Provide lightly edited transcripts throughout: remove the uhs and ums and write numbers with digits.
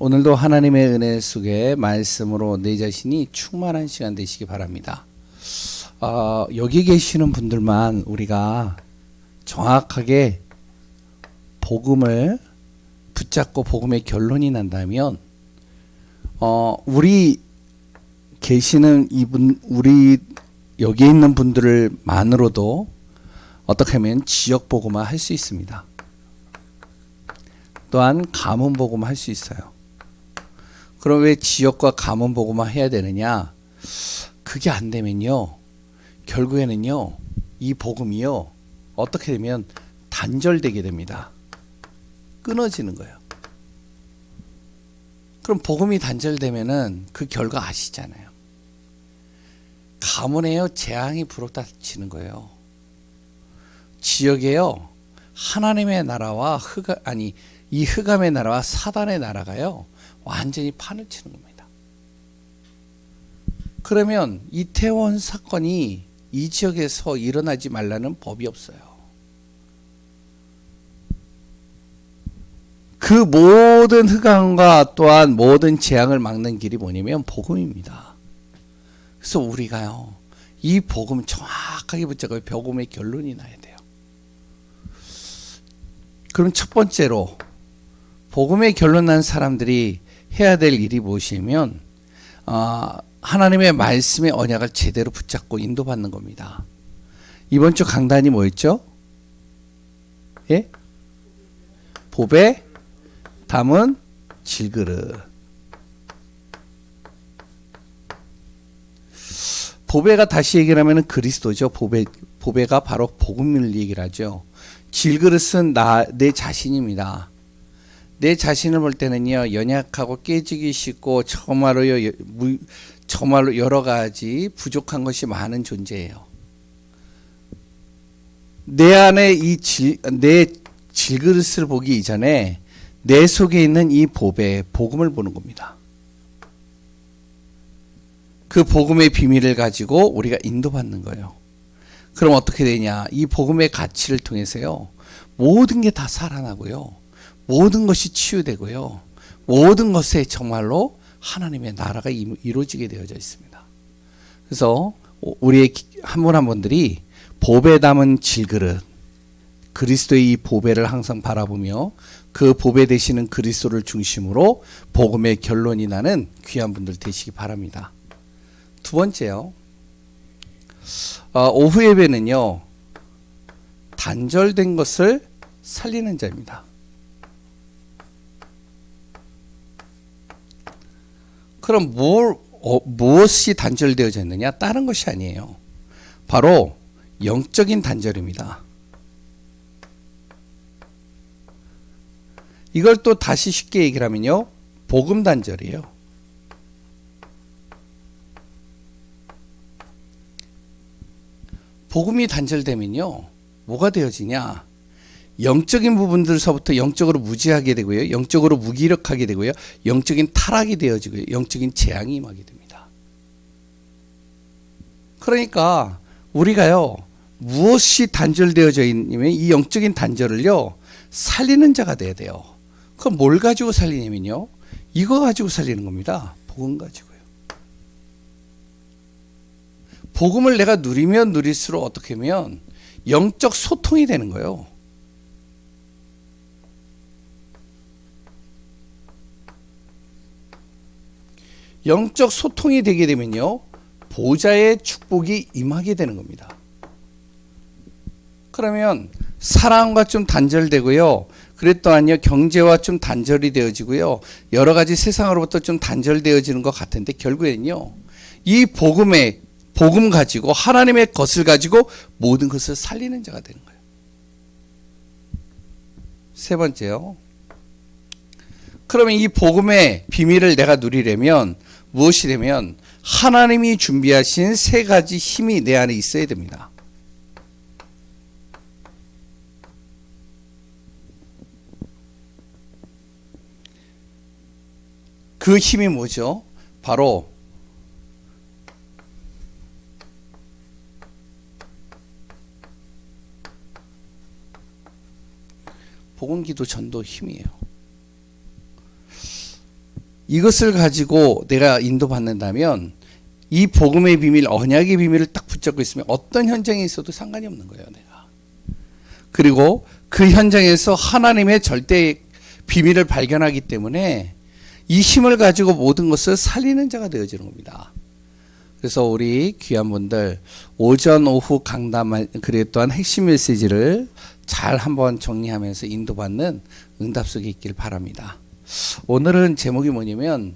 오늘도 하나님의 은혜 속에 말씀으로 내 자신이 충만한 시간 되시기 바랍니다. 여기 계시는 분들만 우리가 정확하게 복음을 붙잡고 복음의 결론이 난다면 우리 계시는 이분, 우리 여기 있는 분들만으로도 어떻게 하면 지역 복음화 할 수 있습니다. 또한 가문 복음화 할 수 있어요. 그럼 왜 지역과 가문 복음화 해야 되느냐? 그게 안 되면요, 결국에는요, 이 복음이요, 어떻게 되면 단절되게 됩니다. 끊어지는 거예요. 그럼 복음이 단절되면은 그 결과 아시잖아요. 가문에요, 재앙이 불어닥치는 거예요. 지역에요, 하나님의 나라와 이 흑암의 나라와 사단의 나라가요, 완전히 판을 치는 겁니다. 그러면 이태원 사건이 이 지역에서 일어나지 말라는 법이 없어요. 그 모든 흑암과 또한 모든 재앙을 막는 길이 뭐냐면 복음입니다. 그래서 우리가요, 이 복음 정확하게 붙잡고 복음의 결론이 나야 돼요. 그럼 첫 번째로 복음의 결론 난 사람들이 해야 될 일이 무엇이냐면 하나님의 말씀의 언약을 제대로 붙잡고 인도받는 겁니다. 이번 주 강단이 뭐였죠? 예? 보배 담은 질그릇. 보배가 다시 얘기를 하면 그리스도죠. 보배가 바로 복음을 얘기를 하죠. 질그릇은 내 자신입니다. 내 자신을 볼 때는요, 연약하고 깨지기 쉽고 정말로 여러 가지 부족한 것이 많은 존재예요. 내 안에 내 질그릇을 보기 이전에 내 속에 있는 이 보배, 복음을 보는 겁니다. 그 복음의 비밀을 가지고 우리가 인도받는 거예요. 그럼 어떻게 되냐? 이 복음의 가치를 통해서요, 모든 게 다 살아나고요, 모든 것이 치유되고요, 모든 것에 정말로 하나님의 나라가 이루어지게 되어져 있습니다. 그래서 우리의 한 분 한 분들이 보배 담은 질그릇, 그리스도의 이 보배를 항상 바라보며 그 보배 되시는 그리스도를 중심으로 복음의 결론이 나는 귀한 분들 되시기 바랍니다. 두 번째요, 오후 예배는요, 단절된 것을 살리는 자입니다. 그럼 무엇이 단절되어져 있느냐? 다른 것이 아니에요. 바로 영적인 단절입니다. 이걸 또 다시 쉽게 얘기를 하면요, 복음 단절이에요. 복음이 단절되면요, 뭐가 되어지냐? 영적인 부분들서부터 영적으로 무지하게 되고요, 영적으로 무기력하게 되고요, 영적인 타락이 되어지고요, 영적인 재앙이 임하게 됩니다. 그러니까 우리가요, 무엇이 단절되어져 있냐면 이 영적인 단절을요, 살리는 자가 돼야 돼요. 그럼 뭘 가지고 살리냐면요, 이거 가지고 살리는 겁니다. 복음 가지고요. 복음을 내가 누리면 누릴수록 어떻게 하면 영적 소통이 되는 거예요. 영적 소통이 되게 되면요, 보좌의 축복이 임하게 되는 겁니다. 그러면 사랑과 좀 단절되고요, 그랬더니요, 경제와 좀 단절이 되어지고요, 여러 가지 세상으로부터 좀 단절되어지는 것 같은데 결국에는요, 이 복음 가지고 하나님의 것을 가지고 모든 것을 살리는 자가 되는 거예요. 세 번째요, 그러면 이 복음의 비밀을 내가 누리려면 무엇이 되면 하나님이 준비하신 세 가지 힘이 내 안에 있어야 됩니다. 그 힘이 뭐죠? 바로 복음기도 전도 힘이에요. 이것을 가지고 내가 인도받는다면 이 복음의 비밀, 언약의 비밀을 딱 붙잡고 있으면 어떤 현장에 있어도 상관이 없는 거예요, 내가. 그리고 그 현장에서 하나님의 절대 비밀을 발견하기 때문에 이 힘을 가지고 모든 것을 살리는 자가 되어지는 겁니다. 그래서 우리 귀한 분들 오전 오후 강단 그리고 또한 핵심 메시지를 잘 한번 정리하면서 인도받는 응답 속에 있길 바랍니다. 오늘은 제목이 뭐냐면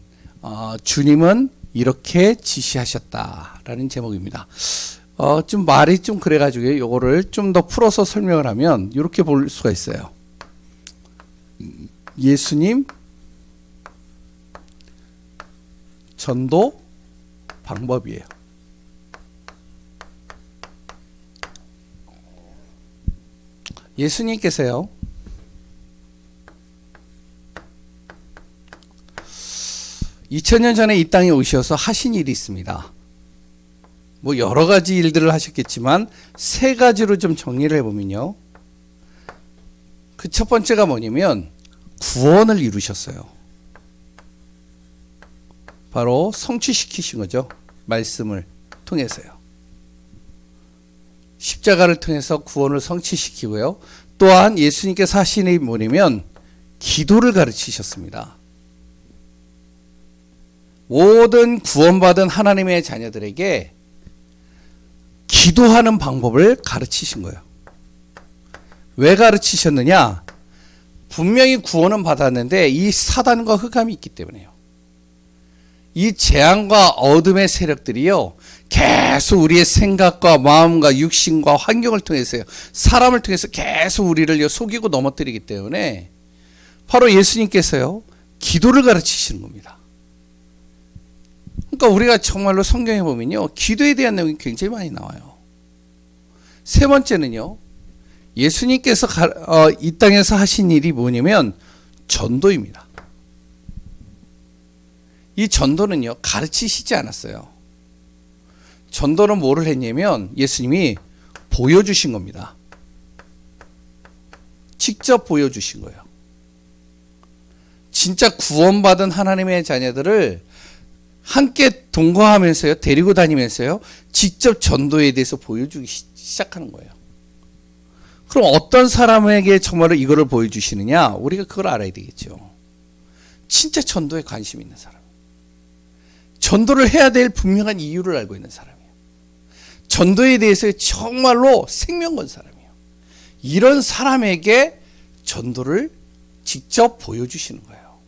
주님은 이렇게 지시하셨다라는 제목입니다. 좀 말이 좀 그래가지고 이거를 좀 더 풀어서 설명을 하면 이렇게 볼 수가 있어요. 예수님 전도 방법이에요. 예수님께서요, 2000년 전에 이 땅에 오셔서 하신 일이 있습니다. 뭐 여러 가지 일들을 하셨겠지만 세 가지로 좀 정리를 해보면요. 그 첫 번째가 뭐냐면 구원을 이루셨어요. 바로 성취시키신 거죠. 말씀을 통해서요. 십자가를 통해서 구원을 성취시키고요. 또한 예수님께서 하신 일이 뭐냐면 기도를 가르치셨습니다. 모든 구원받은 하나님의 자녀들에게 기도하는 방법을 가르치신 거예요. 왜 가르치셨느냐? 분명히 구원은 받았는데 이 사단과 흑암이 있기 때문에요. 이 재앙과 어둠의 세력들이요, 계속 우리의 생각과 마음과 육신과 환경을 통해서요, 사람을 통해서 계속 우리를 속이고 넘어뜨리기 때문에 바로 예수님께서요, 기도를 가르치시는 겁니다. 그러니까 우리가 정말로 성경에 보면요, 기도에 대한 내용이 굉장히 많이 나와요. 세 번째는요, 예수님께서 이 땅에서 하신 일이 뭐냐면 전도입니다. 이 전도는요, 가르치시지 않았어요. 전도는 뭐를 했냐면 예수님이 보여주신 겁니다. 직접 보여주신 거예요. 진짜 구원받은 하나님의 자녀들을 함께 동거하면서요, 데리고 다니면서요, 직접 전도에 대해서 보여주기 시작하는 거예요. 그럼 어떤 사람에게 정말로 이거를 보여주시느냐? 우리가 그걸 알아야 되겠죠. 진짜 전도에 관심 있는 사람, 전도를 해야 될 분명한 이유를 알고 있는 사람이에요. 전도에 대해서 정말로 생명 건 사람이에요. 이런 사람에게 전도를 직접 보여주시는 거예요.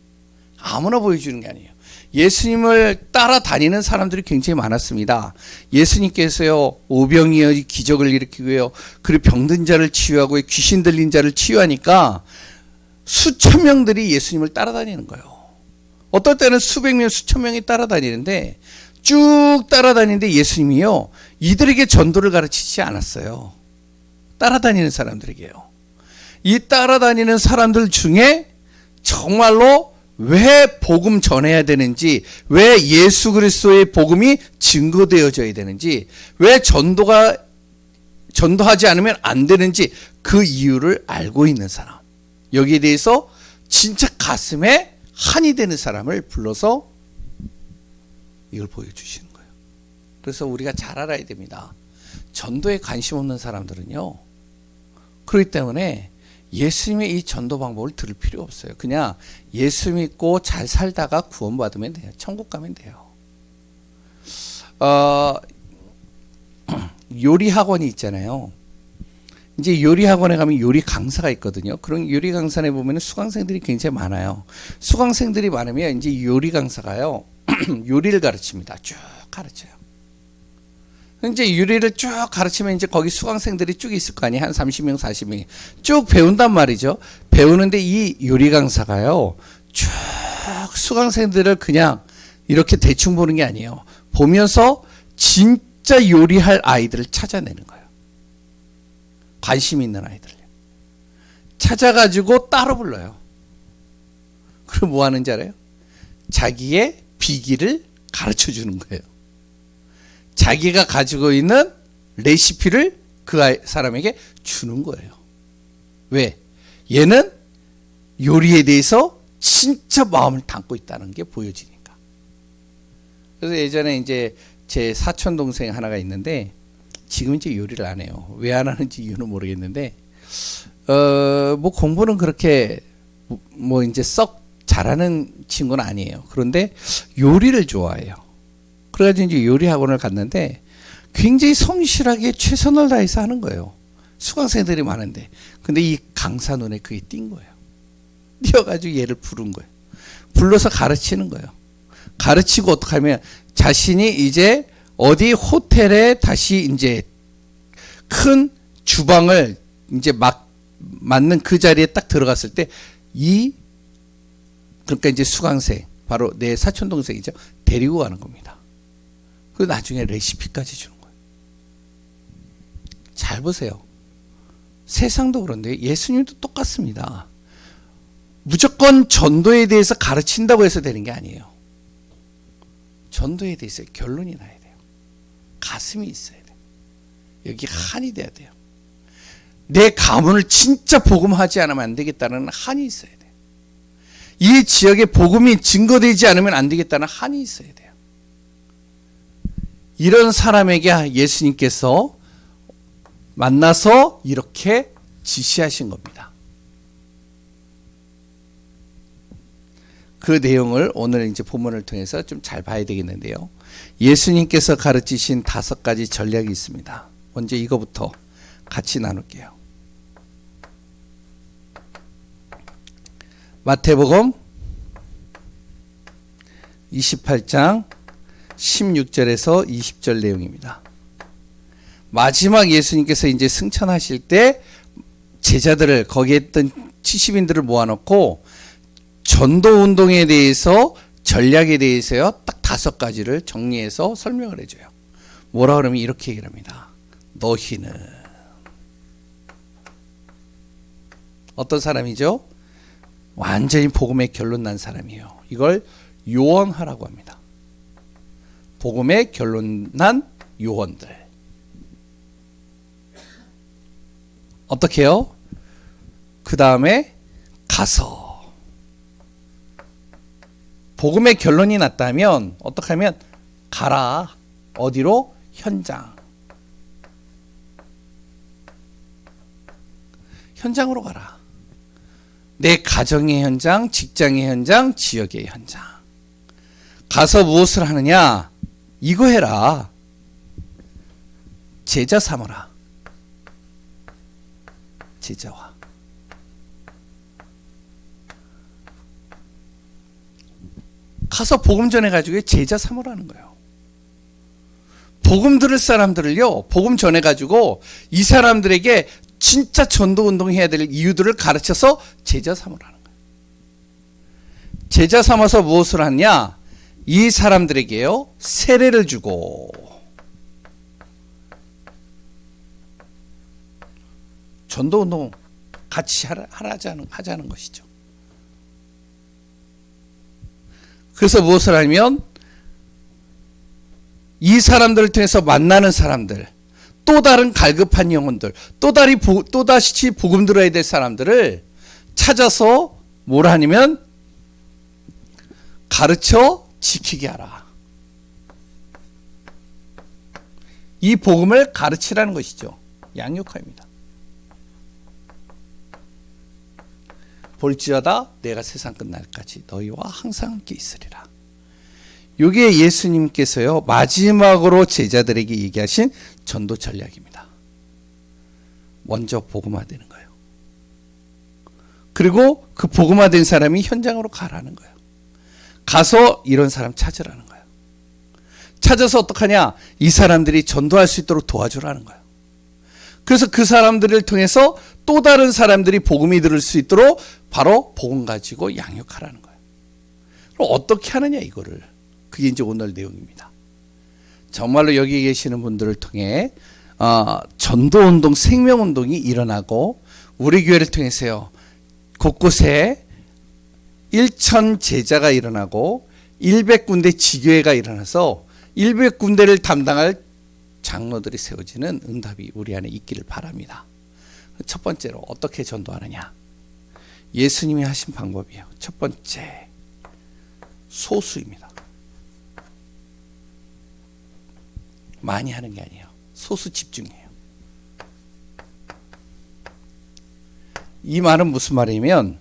아무나 보여주는 게 아니에요. 예수님을 따라다니는 사람들이 굉장히 많았습니다. 예수님께서요, 오병이어 기적을 일으키고요, 그리고 병든 자를 치유하고 귀신 들린 자를 치유하니까 수천 명들이 예수님을 따라다니는 거예요. 어떨 때는 수백 명, 수천 명이 따라다니는데, 쭉 따라다니는데 예수님이요, 이들에게 전도를 가르치지 않았어요. 따라다니는 사람들에게요. 이 따라다니는 사람들 중에 정말로 왜 복음 전해야 되는지, 왜 예수 그리스도의 복음이 증거되어져야 되는지, 왜 전도하지 않으면 안 되는지 그 이유를 알고 있는 사람, 여기에 대해서 진짜 가슴에 한이 되는 사람을 불러서 이걸 보여주시는 거예요. 그래서 우리가 잘 알아야 됩니다. 전도에 관심 없는 사람들은요, 그렇기 때문에 예수님의 이 전도 방법을 들을 필요 없어요. 그냥 예수 믿고 잘 살다가 구원받으면 돼요. 천국 가면 돼요. 요리 학원이 있잖아요. 이제 요리 학원에 가면 요리 강사가 있거든요. 그런 요리 강사에 보면 수강생들이 굉장히 많아요. 수강생들이 많으면 이제 요리 강사가요, 요리를 가르칩니다. 쭉 가르쳐요. 이제 요리를 쭉 가르치면 이제 거기 수강생들이 쭉 있을 거 아니에요. 한 30명, 40명이 쭉 배운단 말이죠. 배우는데 이 요리 강사가요, 쭉 수강생들을 그냥 이렇게 대충 보는 게 아니에요. 보면서 진짜 요리할 아이들을 찾아내는 거예요. 관심 있는 아이들을 찾아가지고 따로 불러요. 그럼 뭐 하는지 알아요? 자기의 비기를 가르쳐 주는 거예요. 자기가 가지고 있는 레시피를 그 사람에게 주는 거예요. 왜? 얘는 요리에 대해서 진짜 마음을 담고 있다는 게 보여지니까. 그래서 예전에 이제 제 사촌 동생 하나가 있는데 지금 이제 요리를 안 해요. 왜 안 하는지 이유는 모르겠는데 뭐 공부는 그렇게 뭐 이제 썩 잘하는 친구는 아니에요. 그런데 요리를 좋아해요. 그래가지고 이제 요리 학원을 갔는데 굉장히 성실하게 최선을 다해서 하는 거예요. 수강생들이 많은데. 근데 이 강사 눈에 그게 띈 거예요. 띄어가지고 얘를 부른 거예요. 불러서 가르치는 거예요. 가르치고 어떻게 하면 자신이 이제 어디 호텔에 다시 이제 큰 주방을 이제 막 맞는 그 자리에 딱 들어갔을 때 그러니까 이제 수강생, 바로 내 사촌 동생이죠. 데리고 가는 겁니다. 그리고 나중에 레시피까지 주는 거예요. 잘 보세요. 세상도 그런데 예수님도 똑같습니다. 무조건 전도에 대해서 가르친다고 해서 되는 게 아니에요. 전도에 대해서 결론이 나야 돼요. 가슴이 있어야 돼요. 여기 한이 돼야 돼요. 내 가문을 진짜 복음하지 않으면 안 되겠다는 한이 있어야 돼요. 이 지역에 복음이 증거되지 않으면 안 되겠다는 한이 있어야 돼요. 이런 사람에게 예수님께서 만나서 이렇게 지시하신 겁니다. 그 내용을 오늘 이제 본문을 통해서 좀 잘 봐야 되겠는데요. 예수님께서 가르치신 5가지 전략이 있습니다. 먼저 이거부터 같이 나눌게요. 마태복음 28장 16절에서 20절 내용입니다. 마지막 예수님께서 이제 승천하실 때 제자들을 거기에 있던 70인들을 모아놓고 전도 운동에 대해서 전략에 대해서요 딱 5가지를 정리해서 설명을 해줘요. 뭐라 그러면 이렇게 얘기를 합니다. 너희는 어떤 사람이죠? 완전히 복음의 결론 난 사람이에요. 이걸 요원하라고 합니다. 복음의 결론 난 요원들. 어떻게 해요? 그 다음에 가서 복음의 결론이 났다면 어떻게 하면 가라. 어디로? 현장. 현장으로 가라. 내 가정의 현장, 직장의 현장, 지역의 현장. 가서 무엇을 하느냐? 이거 해라. 제자 삼으라. 제자와. 가서 복음 전해가지고 제자 삼으라는 거예요. 복음 들을 사람들을요, 복음 전해가지고 이 사람들에게 진짜 전도 운동해야 될 이유들을 가르쳐서 제자 삼으라는 거예요. 제자 삼아서 무엇을 하냐? 이 사람들에게요, 세례를 주고 전도 운동 같이 하자는 것이죠. 그래서 무엇을 하면 이 사람들을 통해서 만나는 사람들, 또 다른 갈급한 영혼들, 또다시 복음 들어야 될 사람들을 찾아서 뭘 하냐면 가르쳐 지키게 하라. 이 복음을 가르치라는 것이죠. 양육하입니다. 볼지어다 내가 세상 끝날까지 너희와 항상 함께 있으리라. 이게 예수님께서요 마지막으로 제자들에게 얘기하신 전도 전략입니다. 먼저 복음화되는 거예요. 그리고 그 복음화된 사람이 현장으로 가라는 거예요. 가서 이런 사람 찾으라는 거예요. 찾아서 어떡하냐? 이 사람들이 전도할 수 있도록 도와주라는 거예요. 그래서 그 사람들을 통해서 또 다른 사람들이 복음이 들을 수 있도록 바로 복음 가지고 양육하라는 거예요. 그럼 어떻게 하느냐 이거를. 그게 이제 오늘 내용입니다. 정말로 여기 계시는 분들을 통해 전도운동, 생명운동이 일어나고 우리 교회를 통해서요. 곳곳에 1,000 제자가 일어나고 100군데 지교회가 일어나서 100군데를 담당할 장로들이 세워지는 응답이 우리 안에 있기를 바랍니다. 첫 번째로 어떻게 전도하느냐. 예수님이 하신 방법이에요. 첫 번째, 소수입니다. 많이 하는 게 아니에요. 소수 집중해요. 이 말은 무슨 말이냐면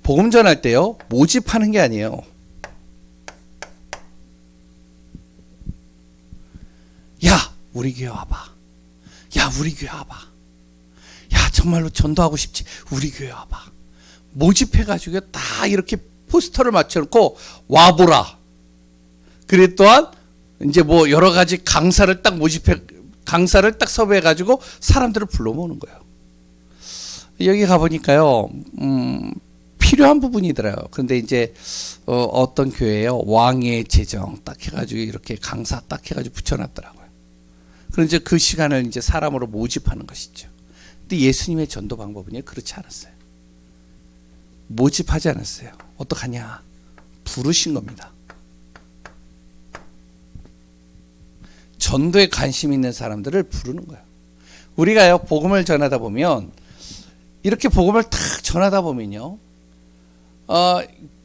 복음 전할 때요, 모집하는 게 아니에요. 야, 우리 교회 와봐. 야, 우리 교회 와봐. 야, 정말로 전도하고 싶지? 우리 교회 와봐. 모집해가지고 다 이렇게 포스터를 맞춰놓고 와보라. 그래 또한 이제 뭐 여러 가지 강사를 딱 섭외해가지고 사람들을 불러 모으는 거예요. 여기 가보니까요, 필요한 부분이더라고요. 그런데 이제 어떤 교회에요, 왕의 재정 딱 해가지고 이렇게 강사 딱 해가지고 붙여놨더라고요. 그럼 이제 그 시간을 이제 사람으로 모집하는 것이죠. 근데 예수님의 전도 방법은요, 그렇지 않았어요. 모집하지 않았어요. 어떡하냐? 부르신 겁니다. 전도에 관심 있는 사람들을 부르는 거예요. 우리가요, 복음을 전하다 보면, 이렇게 복음을 탁 전하다 보면요,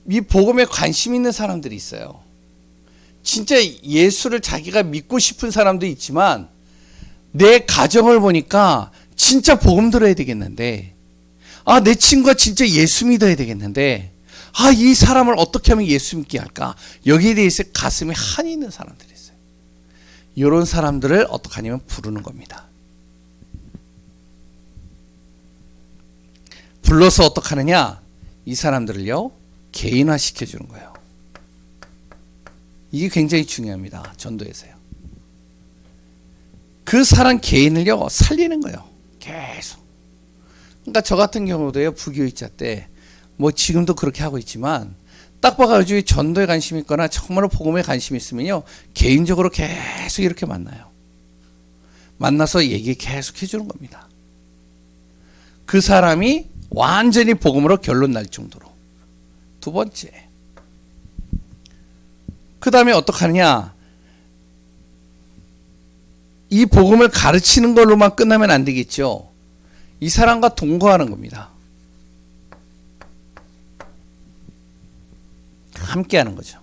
이 복음에 관심 있는 사람들이 있어요. 진짜 예수를 자기가 믿고 싶은 사람도 있지만, 내 가정을 보니까 진짜 복음 들어야 되겠는데, 내 친구가 진짜 예수 믿어야 되겠는데, 이 사람을 어떻게 하면 예수 믿게 할까? 여기에 대해서 가슴에 한이 있는 사람들이 있어요. 이런 사람들을 어떻게 하냐면 부르는 겁니다. 불러서 어떻게 하느냐? 이 사람들을요, 개인화 시켜주는 거예요. 이게 굉장히 중요합니다. 전도에서요. 그 사람 개인을요, 살리는 거예요. 계속. 그러니까 저 같은 경우도요, 부교육자 때, 뭐 지금도 그렇게 하고 있지만, 딱 봐가지고 전도에 관심 있거나 정말로 복음에 관심 있으면요, 개인적으로 계속 이렇게 만나요. 만나서 얘기 계속 해주는 겁니다. 그 사람이 완전히 복음으로 결론 날 정도로. 두 번째. 그 다음에 어떻게 하느냐? 이 복음을 가르치는 걸로만 끝나면 안 되겠죠. 이 사람과 동거하는 겁니다. 함께 하는 거죠.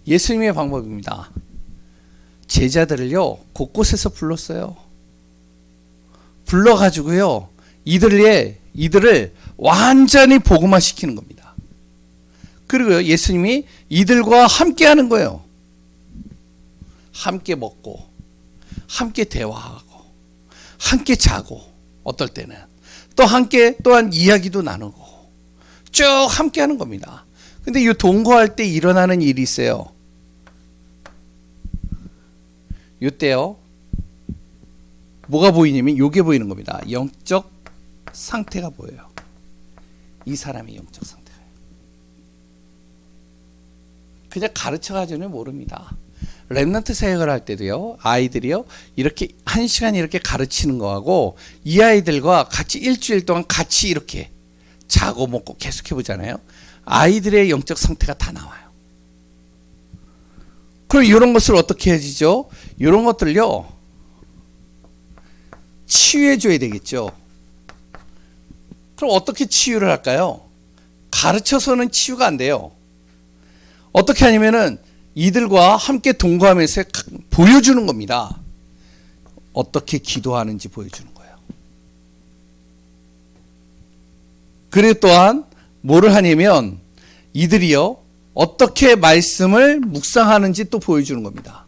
예수님의 방법입니다. 제자들을요, 곳곳에서 불렀어요. 불러가지고요, 이들을 완전히 복음화 시키는 겁니다. 그리고요, 예수님이 이들과 함께 하는 거예요. 함께 먹고, 함께 대화하고, 함께 자고, 어떨 때는 또 함께 또한 이야기도 나누고, 쭉 함께 하는 겁니다. 근데 이 동거할 때 일어나는 일이 있어요. 이때요, 뭐가 보이냐면 요게 보이는 겁니다. 영적 상태가 보여요. 이 사람의 영적 상태가. 그냥 가르쳐가지고는 모릅니다. 렘넌트 사역을 할 때도요, 아이들이요, 이렇게 1시간 이렇게 가르치는 거하고, 이 아이들과 같이 일주일 동안 같이 이렇게 자고 먹고 계속 해보잖아요. 아이들의 영적 상태가 다 나와요. 그럼 이런 것을 어떻게 해야지죠? 이런 것들요, 치유해줘야 되겠죠. 그럼 어떻게 치유를 할까요? 가르쳐서는 치유가 안 돼요. 어떻게 하냐면은 이들과 함께 동거하면서 보여주는 겁니다. 어떻게 기도하는지 보여주는 거예요. 그리고 또한 뭐를 하냐면 이들이요, 어떻게 말씀을 묵상하는지 또 보여주는 겁니다.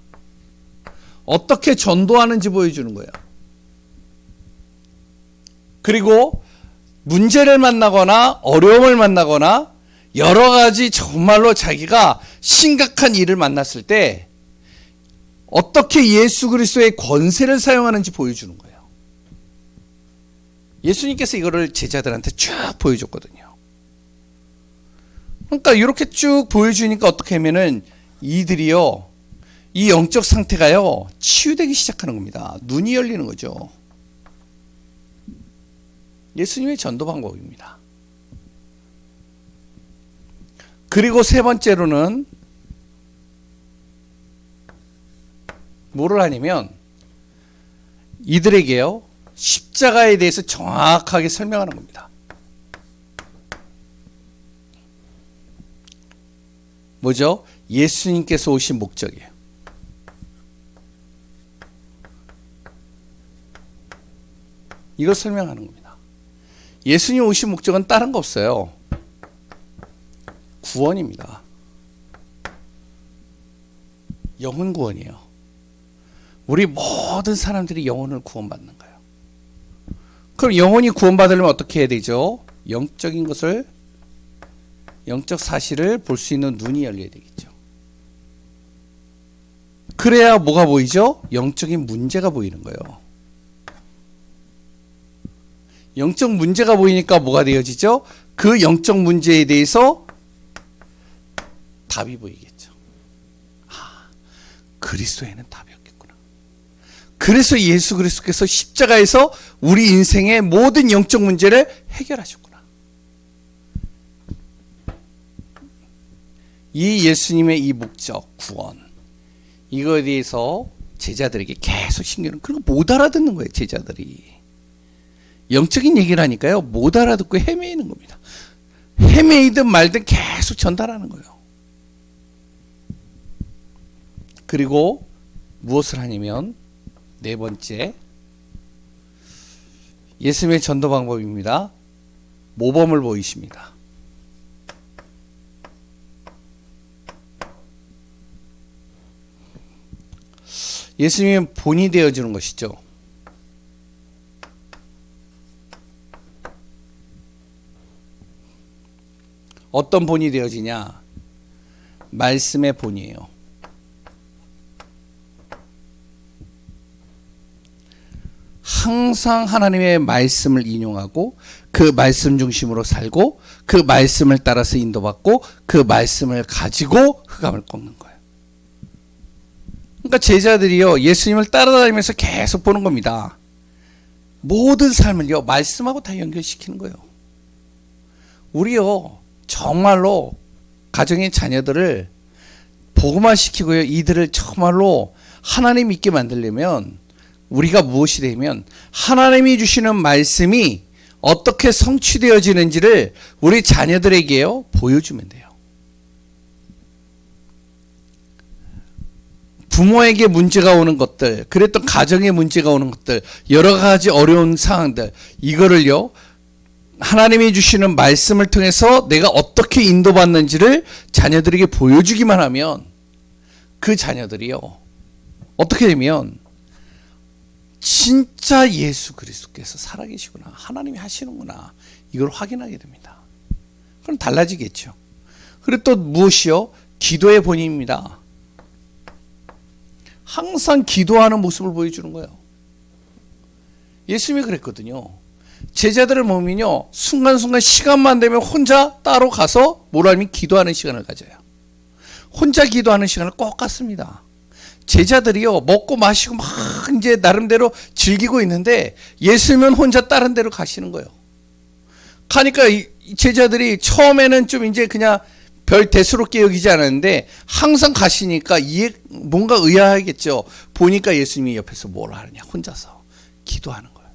어떻게 전도하는지 보여주는 거예요. 그리고 문제를 만나거나 어려움을 만나거나 여러 가지 정말로 자기가 심각한 일을 만났을 때 어떻게 예수 그리스도의 권세를 사용하는지 보여주는 거예요. 예수님께서 이거를 제자들한테 쭉 보여줬거든요. 그러니까 이렇게 쭉 보여주니까 어떻게 하면은 이들이요, 이 영적 상태가요, 치유되기 시작하는 겁니다. 눈이 열리는 거죠. 예수님의 전도 방법입니다. 그리고 세 번째로는 뭐를 하냐면 이들에게요, 십자가에 대해서 정확하게 설명하는 겁니다. 뭐죠? 예수님께서 오신 목적이에요. 이걸 설명하는 겁니다. 예수님 오신 목적은 다른 거 없어요. 구원입니다. 영혼 구원이에요. 우리 모든 사람들이 영혼을 구원받는 거예요. 그럼 영혼이 구원받으려면 어떻게 해야 되죠? 영적인 것을, 영적 사실을 볼 수 있는 눈이 열려야 되겠죠. 그래야 뭐가 보이죠? 영적인 문제가 보이는 거예요. 영적 문제가 보이니까 뭐가 되어지죠? 그 영적 문제에 대해서 답이 보이겠죠. 아, 그리스도에는 답이 없겠구나. 그래서 예수 그리스도께서 십자가에서 우리 인생의 모든 영적 문제를 해결하셨구나. 이 예수님의 이 목적, 구원, 이거에 대해서 제자들에게 계속 신경을, 그리고 못 알아듣는 거예요, 제자들이. 영적인 얘기를 하니까요, 못 알아듣고 헤매이는 겁니다. 헤매이든 말든 계속 전달하는 거예요. 그리고 무엇을 하냐면, 네 번째, 예수님의 전도 방법입니다. 모범을 보이십니다. 예수님은 본이 되어주는 것이죠. 어떤 본이 되어지냐? 말씀의 본이에요. 항상 하나님의 말씀을 인용하고 그 말씀 중심으로 살고 그 말씀을 따라서 인도받고 그 말씀을 가지고 흑암을 꺾는 거예요. 그러니까 제자들이요, 예수님을 따라다니면서 계속 보는 겁니다. 모든 삶을요, 말씀하고 다 연결시키는 거예요. 우리요, 정말로 가정의 자녀들을 복음화시키고요, 이들을 정말로 하나님 믿게 만들려면 우리가 무엇이 되면 하나님이 주시는 말씀이 어떻게 성취되어지는지를 우리 자녀들에게요, 보여주면 돼요. 부모에게 문제가 오는 것들, 그랬던 가정에 문제가 오는 것들, 여러 가지 어려운 상황들, 이거를요, 하나님이 주시는 말씀을 통해서 내가 어떻게 인도받는지를 자녀들에게 보여주기만 하면 그 자녀들이요, 어떻게 되면 진짜 예수 그리스도께서 살아계시구나, 하나님이 하시는구나, 이걸 확인하게 됩니다. 그럼 달라지겠죠. 그리고 또 무엇이요? 기도의 본입니다. 항상 기도하는 모습을 보여주는 거예요. 예수님이 그랬거든요. 제자들을 보면요, 순간순간 시간만 되면 혼자 따로 가서 뭐라 하면 기도하는 시간을 가져요. 혼자 기도하는 시간을 꼭 갖습니다. 제자들이요, 먹고 마시고 막 이제 나름대로 즐기고 있는데 예수님은 혼자 다른 데로 가시는 거예요. 가니까 이 제자들이 처음에는 좀 이제 그냥 별 대수롭게 여기지 않았는데 항상 가시니까 뭔가 의아하겠죠. 보니까 예수님이 옆에서 뭘 하느냐, 혼자서 기도하는 거예요.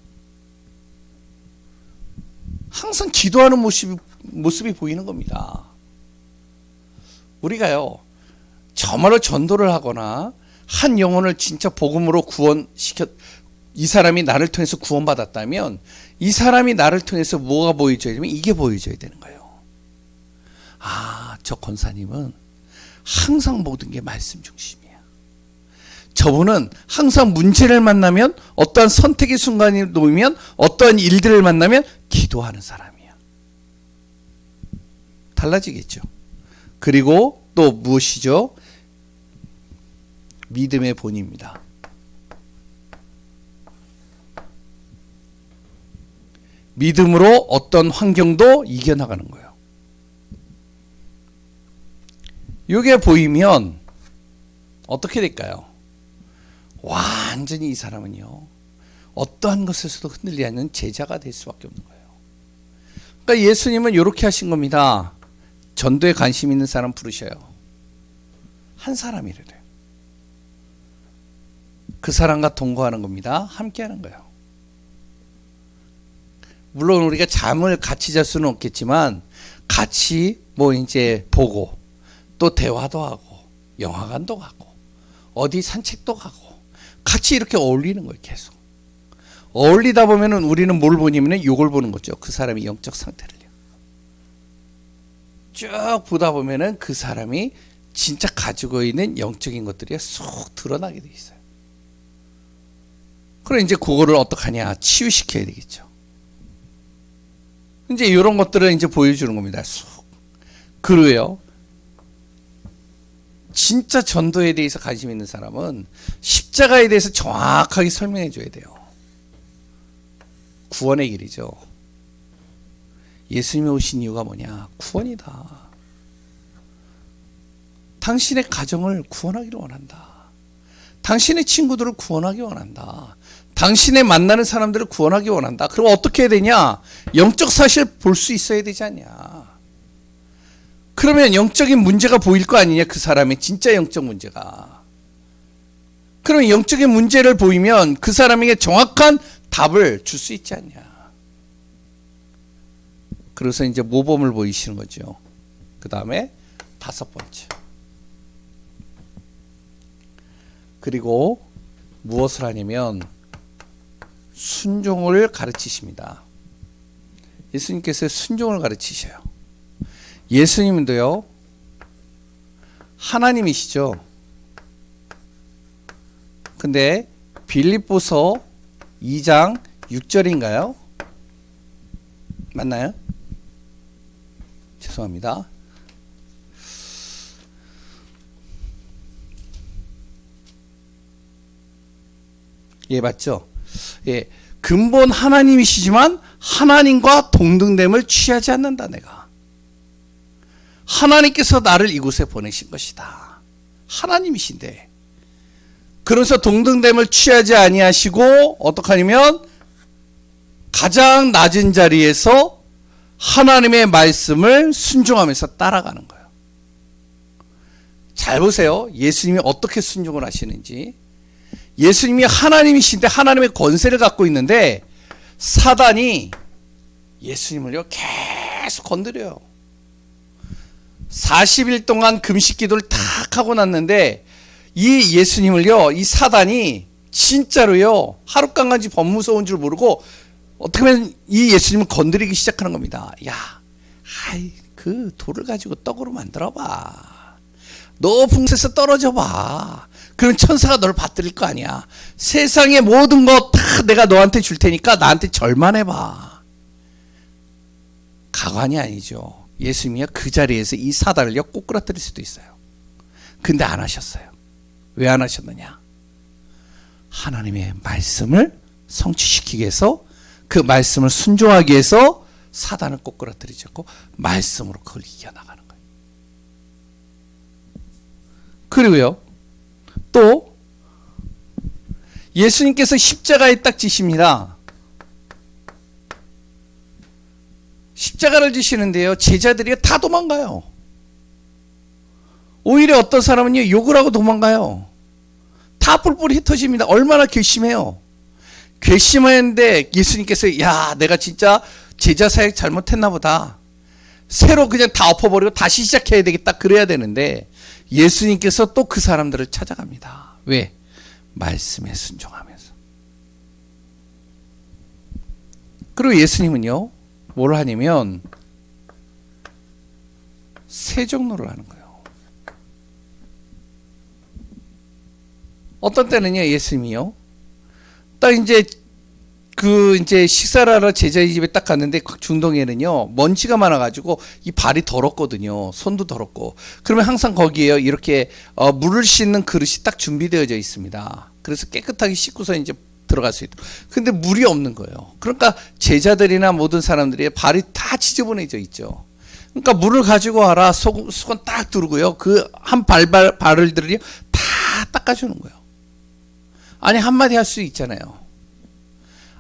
항상 기도하는 모습이 보이는 겁니다. 우리가요, 정말로 전도를 하거나 한 영혼을 진짜 복음으로 이 사람이 나를 통해서 구원받았다면 이 사람이 나를 통해서 뭐가 보여줘야 되면 이게 보여줘야 되는 거예요. 아, 저 권사님은 항상 모든 게 말씀 중심이야. 저분은 항상 문제를 만나면, 어떠한 선택의 순간이 놓이면, 어떠한 일들을 만나면 기도하는 사람이야. 달라지겠죠. 그리고 또 무엇이죠? 믿음의 본입니다. 믿음으로 어떤 환경도 이겨나가는 거예요. 이게 보이면 어떻게 될까요? 완전히 이 사람은요, 어떠한 것에서도 흔들리지 않는 제자가 될 수밖에 없는 거예요. 그러니까 예수님은 이렇게 하신 겁니다. 전도에 관심 있는 사람 부르셔요. 한 사람이래요. 그 사람과 동거하는 겁니다. 함께 하는 거예요. 물론 우리가 잠을 같이 잘 수는 없겠지만 같이 뭐 이제 보고 또 대화도 하고 영화관도 가고 어디 산책도 가고 같이 이렇게 어울리는 거예요. 계속 어울리다 보면은 우리는 뭘 보냐면은 요걸 보는 거죠. 그 사람의 영적 상태를요. 쭉 보다 보면은 그 사람이 진짜 가지고 있는 영적인 것들이 쏙 드러나게 돼 있어요. 그럼 이제 그거를 어떡하냐? 치유시켜야 되겠죠. 이제 이런 것들을 이제 보여주는 겁니다. 쏙. 그리고요. 진짜 전도에 대해서 관심 있는 사람은 십자가에 대해서 정확하게 설명해 줘야 돼요. 구원의 길이죠. 예수님이 오신 이유가 뭐냐? 구원이다. 당신의 가정을 구원하기를 원한다. 당신의 친구들을 구원하기 원한다. 당신의 만나는 사람들을 구원하기 원한다. 그럼 어떻게 해야 되냐? 영적 사실 볼 수 있어야 되지 않냐? 그러면 영적인 문제가 보일 거 아니냐? 그 사람의 진짜 영적 문제가. 그러면 영적인 문제를 보이면 그 사람에게 정확한 답을 줄 수 있지 않냐? 그래서 이제 모범을 보이시는 거죠. 그 다음에 5번째. 그리고 무엇을 하냐면 순종을 가르치십니다. 예수님께서 순종을 가르치셔요. 예수님도요, 하나님이시죠. 근데 빌립보서 2장 6절인가요? 맞나요? 죄송합니다. 예, 맞죠? 예, 근본 하나님이시지만 하나님과 동등됨을 취하지 않는다. 내가 하나님께서 나를 이곳에 보내신 것이다. 하나님이신데 그래서 동등됨을 취하지 아니하시고 어떡하냐면 가장 낮은 자리에서 하나님의 말씀을 순종하면서 따라가는 거예요. 잘 보세요. 예수님이 어떻게 순종을 하시는지. 예수님이 하나님이신데 하나님의 권세를 갖고 있는데 사단이 예수님을요 계속 건드려요. 40일 동안 금식 기도를 탁 하고 났는데 이 예수님을요 이 사단이 진짜로요 하룻강간지 법무서운 줄 모르고 어떻게 보면 이 예수님을 건드리기 시작하는 겁니다. 야, 아이 그 돌을 가지고 떡으로 만들어봐. 높은 곳에서 떨어져봐. 그럼 천사가 너를 받들일 거 아니야. 세상의 모든 거 다 내가 너한테 줄 테니까 나한테 절만 해봐. 가관이 아니죠. 예수님이 그 자리에서 이 사단을요 꼬꾸라뜨릴 수도 있어요. 근데 안 하셨어요. 왜 안 하셨느냐? 하나님의 말씀을 성취시키기 위해서 그 말씀을 순종하기 위해서 사단을 꼬꾸라뜨리지 않고 말씀으로 그걸 이겨나가는 거예요. 그리고요 또 예수님께서 십자가에 딱 지십니다. 십자가를 지시는데요 제자들이 다 도망가요. 오히려 어떤 사람은요 욕을 하고 도망가요. 다 뿔뿔이 흩어집니다. 얼마나 괘씸해요. 괘씸했는데 예수님께서 야 내가 진짜 제자 사역 잘못했나 보다. 새로 그냥 다 엎어버리고 다시 시작해야 되겠다. 그래야 되는데 예수님께서 또 그 사람들을 찾아갑니다. 왜? 말씀에 순종하면서. 그리고 예수님은요 뭘 하냐면 세 종로를 하는 거예요. 어떤 때는요 예수님이요 딱 이제 식사를 하러 제자의 집에 딱 갔는데 중동에는요 먼지가 많아가지고 이 발이 더럽거든요. 손도 더럽고. 그러면 항상 거기에요 이렇게 물을 씻는 그릇이 딱 준비되어져 있습니다. 그래서 깨끗하게 씻고서 이제 들어갈 수 있도록. 근데 물이 없는 거예요. 그러니까 제자들이나 모든 사람들이 발이 다 지저분해져 있죠. 그러니까 물을 가지고 와라. 수건 딱 두르고요 그 한 발을들이 다 닦아주는 거예요. 아니 한마디 할 수 있잖아요.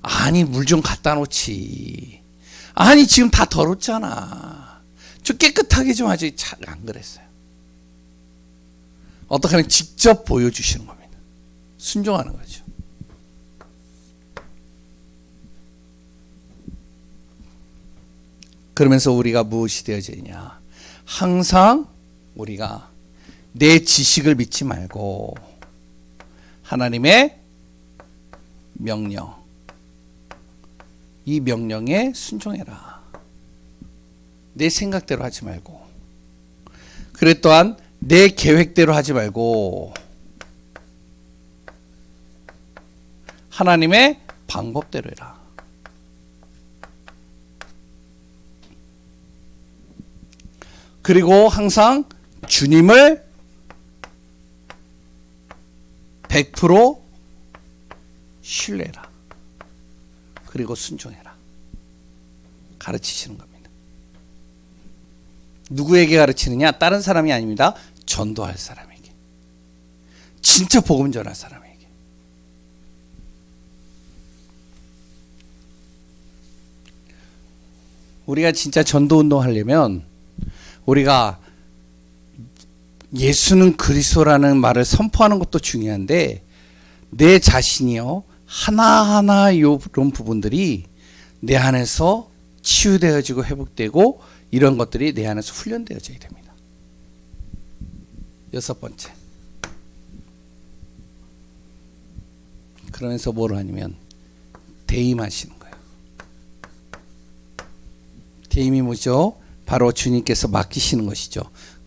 아니 물 좀 갖다 놓지. 아니 지금 다 더럽잖아. 좀 깨끗하게 좀 하지. 잘 안 그랬어요. 어떻게 하면 직접 보여주시는 겁니다. 순종하는 거죠. 그러면서 우리가 무엇이 되어져 있냐? 항상 우리가 내 지식을 믿지 말고 하나님의 명령, 이 명령에 순종해라. 내 생각대로 하지 말고, 그래 또한 내 계획대로 하지 말고 하나님의 방법대로 해라. 그리고 항상 주님을 100% 신뢰해라. 그리고 순종해라. 가르치시는 겁니다. 누구에게 가르치느냐? 다른 사람이 아닙니다. 전도할 사람에게. 진짜 복음 전할 사람에게. 우리가 진짜 전도 운동하려면 우리가 예수는 그리스도라는 말을 선포하는 것도 중요한데 내 자신이요 하나하나 이런 부분들이 내 안에서 치유되어지고 회복되고 이런 것들이 내 안에서 훈련되어져야 됩니다. 6번째, 그러면서 뭘 하냐면 대임하시는 거예요. 대임이 뭐죠? 바로 주님께서 맡기시는 것이죠.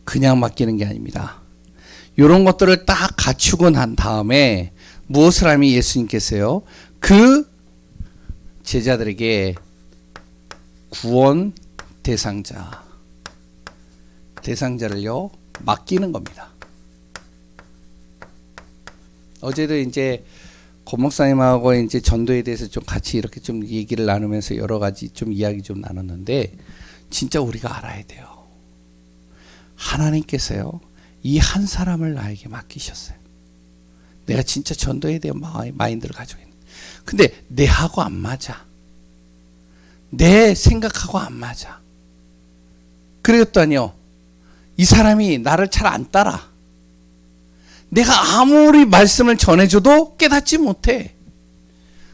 그냥 맡기는 게 아닙니다. 이런 것들을 딱 갖추고 난 다음에 무엇을 하면 예수님께서요 그 제자들에게 구원 대상자를요 맡기는 겁니다. 어제도 이제 고 목사님하고 이제 전도에 대해서 좀 같이 이렇게 좀 얘기를 나누면서 여러 가지 좀 이야기 좀 나눴는데 진짜 우리가 알아야 돼요. 하나님께서요 이 한 사람을 나에게 맡기셨어요. 내가 진짜 전도에 대한 마인드를 가지고 있는. 근데 내하고 안 맞아. 내 생각하고 안 맞아. 그랬더니요 이 사람이 나를 잘 안 따라. 내가 아무리 말씀을 전해줘도 깨닫지 못해.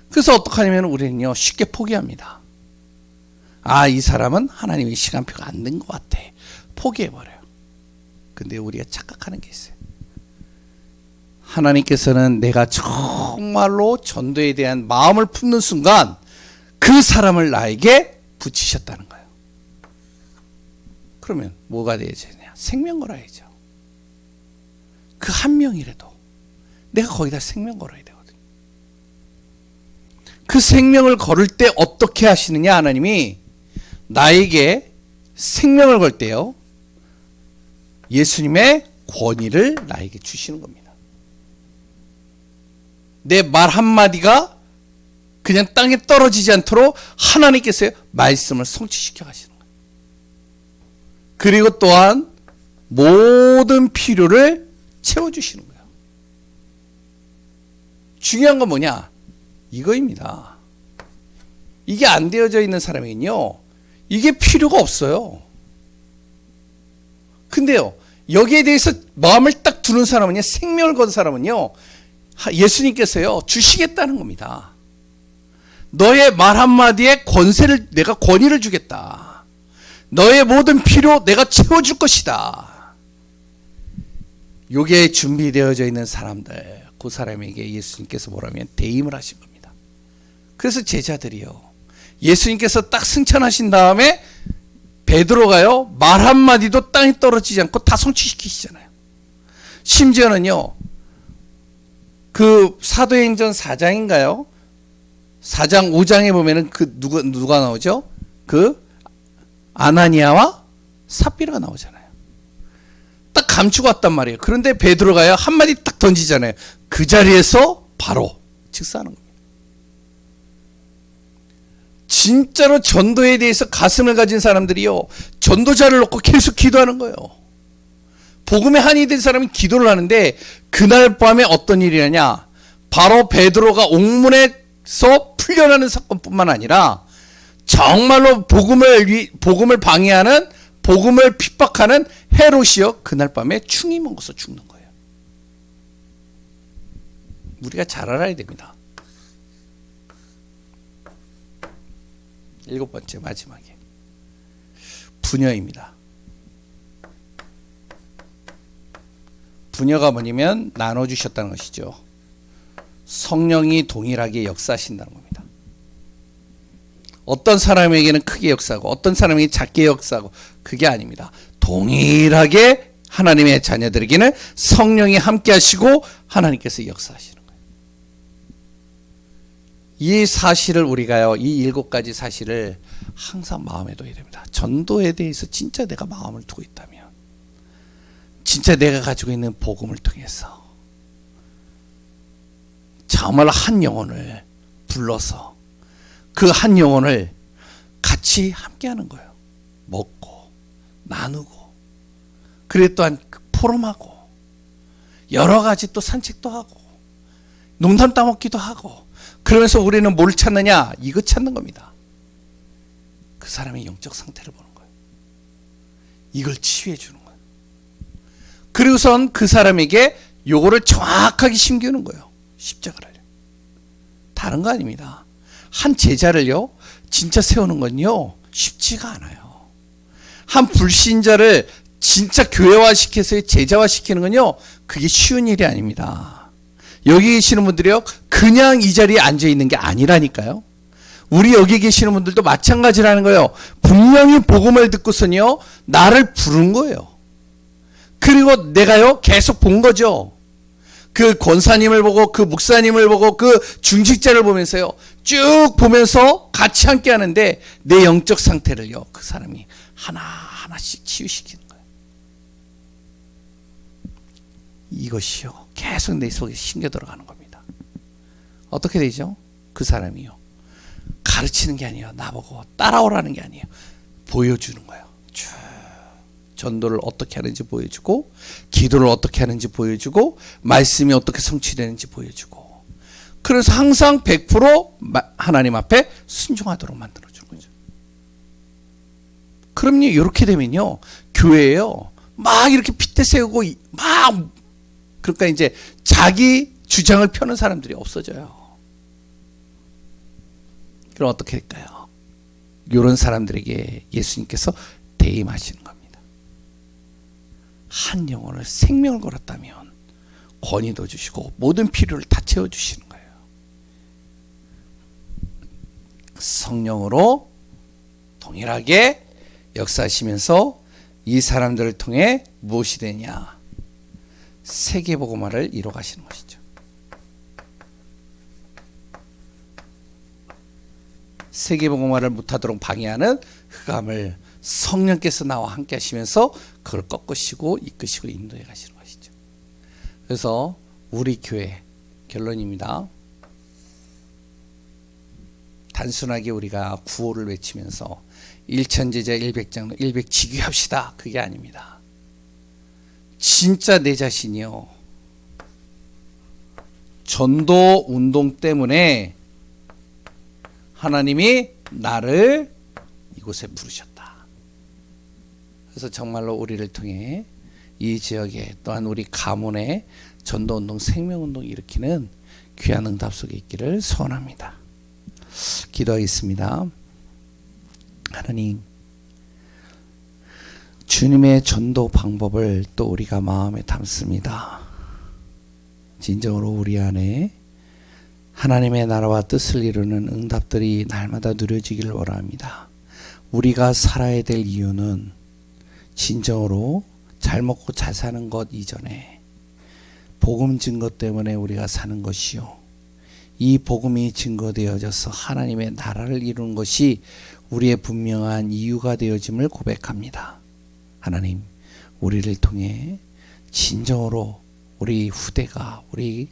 그래서 어떻게 하냐면 우리는요 쉽게 포기합니다. 아, 이 사람은 하나님의 시간표가 안 된 것 같아. 포기해버려요. 근데 우리가 착각하는 게 있어요. 하나님께서는 내가 정말로 전도에 대한 마음을 품는 순간 그 사람을 나에게 붙이셨다는 거예요. 그러면 뭐가 되어지냐? 생명 걸어야죠. 그 한 명이라도 내가 거기다 생명 걸어야 되거든요. 그 생명을 걸을 때 어떻게 하시느냐? 하나님이 나에게 생명을 걸 때요 예수님의 권위를 나에게 주시는 겁니다. 내 말 한마디가 그냥 땅에 떨어지지 않도록 하나님께서 말씀을 성취시켜 가시는 거예요. 그리고 또한 모든 필요를 채워주시는 거예요. 중요한 건 뭐냐? 이거입니다. 이게 안 되어져 있는 사람에겐요 이게 필요가 없어요. 근데요 여기에 대해서 마음을 딱 두는 사람은요 생명을 건 사람은요 예수님께서요 주시겠다는 겁니다. 너의 말 한마디에 내가 권위를 주겠다. 너의 모든 필요 내가 채워줄 것이다. 요게 준비되어져 있는 사람들, 그 사람에게 예수님께서 뭐라면 대임을 하신 겁니다. 그래서 제자들이요 예수님께서 딱 승천하신 다음에 베드로가요 말 한마디도 땅에 떨어지지 않고 다 성취시키시잖아요. 심지어는요 그 사도행전 4장인가요? 4장 5장에 보면은 그 누가 나오죠? 그 아나니아와 삽비라가 나오잖아요. 딱 감추고 왔단 말이에요. 그런데 베드로가요 한마디 딱 던지잖아요. 그 자리에서 바로 즉사하는 겁니다. 진짜로 전도에 대해서 가슴을 가진 사람들이요 전도자를 놓고 계속 기도하는 거예요. 복음에 한이 된 사람이 기도를 하는데 그날 밤에 어떤 일이냐냐, 바로 베드로가 옥문에서 풀려나는 사건뿐만 아니라 정말로 복음을 방해하는, 복음을 핍박하는 헤롯이요 그날 밤에 충이 먹어서 죽는 거예요. 우리가 잘 알아야 됩니다. 7번째 마지막에 부녀입니다. 부녀가 뭐냐면 나눠주셨다는 것이죠. 성령이 동일하게 역사하신다는 겁니다. 어떤 사람에게는 크게 역사하고 어떤 사람에게 작게 역사하고 그게 아닙니다. 동일하게 하나님의 자녀들에게는 성령이 함께 하시고 하나님께서 역사하시는 거예요. 이 사실을 우리가요, 이 7가지 사실을 항상 마음에 둬야 됩니다. 전도에 대해서 진짜 내가 마음을 두고 있다면, 진짜 내가 가지고 있는 복음을 통해서 정말 한 영혼을 불러서 그 한 영혼을 같이 함께 하는 거예요. 먹고 나누고, 그래 또한 포럼하고, 여러 가지 또 산책도 하고, 농담 따먹기도 하고, 그러면서 우리는 뭘 찾느냐? 이거 찾는 겁니다. 그 사람의 영적 상태를 보는 거예요. 이걸 치유해 주는 거예요. 그리고선 그 사람에게 요거를 정확하게 심기는 거예요. 십자가를. 다른 거 아닙니다. 한 제자를요, 진짜 세우는 건요, 쉽지가 않아요. 한 불신자를 진짜 교회화시켜서 제자화시키는 건요, 그게 쉬운 일이 아닙니다. 여기 계시는 분들이요, 그냥 이 자리에 앉아있는 게 아니라니까요. 우리 여기 계시는 분들도 마찬가지라는 거예요. 분명히 복음을 듣고서는요, 나를 부른 거예요. 그리고 내가요, 계속 본 거죠. 그 권사님을 보고, 그 목사님을 보고, 그 중직자를 보면서요, 쭉 보면서 같이 함께 하는데, 내 영적 상태를요, 그 사람이 하나하나씩 치유시키는 거예요. 이것이요, 계속 내 속에 심겨 들어가는 겁니다. 어떻게 되죠? 그 사람이요, 가르치는 게 아니에요. 나보고 따라오라는 게 아니에요. 보여주는 거예요. 쭉 전도를 어떻게 하는지 보여주고, 기도를 어떻게 하는지 보여주고, 말씀이 어떻게 성취되는지 보여주고, 그래서 항상 100% 하나님 앞에 순종하도록 만들어주는 거죠. 그럼요, 이렇게 되면요, 교회에요, 막 이렇게 핏대 세우고, 막, 그러니까 이제 자기 주장을 펴는 사람들이 없어져요. 그럼 어떻게 될까요? 이런 사람들에게 예수님께서 대임하시는 겁니다. 한 영혼을 생명을 걸었다면 권위도 주시고 모든 필요를 다 채워주시는 거예요. 성령으로 동일하게 역사하시면서 이 사람들을 통해 무엇이 되냐? 세계복음화를 이뤄가시는 것이죠. 세계복음화를 못하도록 방해하는 흑암을 성령께서 나와 함께 하시면서 그걸 꺾으시고 이끄시고 인도해 가시는 것이죠. 그래서 우리 교회 결론입니다. 단순하게 우리가 구호를 외치면서 일천제자 일백장로 일백지교합시다, 그게 아닙니다. 진짜 내 자신이요, 전도 운동 때문에 하나님이 나를 이곳에 부르셨다. 그래서 정말로 우리를 통해 이 지역에, 또한 우리 가문에 전도운동, 생명운동 일으키는 귀한 응답 속에 있기를 소원합니다. 기도하겠습니다. 하나님, 주님의 전도 방법을 또 우리가 마음에 담습니다. 진정으로 우리 안에 하나님의 나라와 뜻을 이루는 응답들이 날마다 누려지기를 원합니다. 우리가 살아야 될 이유는 진정으로 잘 먹고 잘 사는 것 이전에 복음 증거 때문에 우리가 사는 것이요, 이 복음이 증거되어져서 하나님의 나라를 이루는 것이 우리의 분명한 이유가 되어짐을 고백합니다. 하나님, 우리를 통해 진정으로 우리 후대가, 우리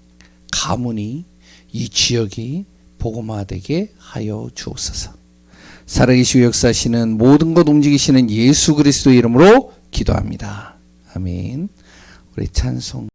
가문이, 이 지역이 복음화되게 하여 주옵소서. 살아계시고 역사하시는 모든 것 움직이시는 예수 그리스도 이름으로 기도합니다. 아멘. 우리 찬송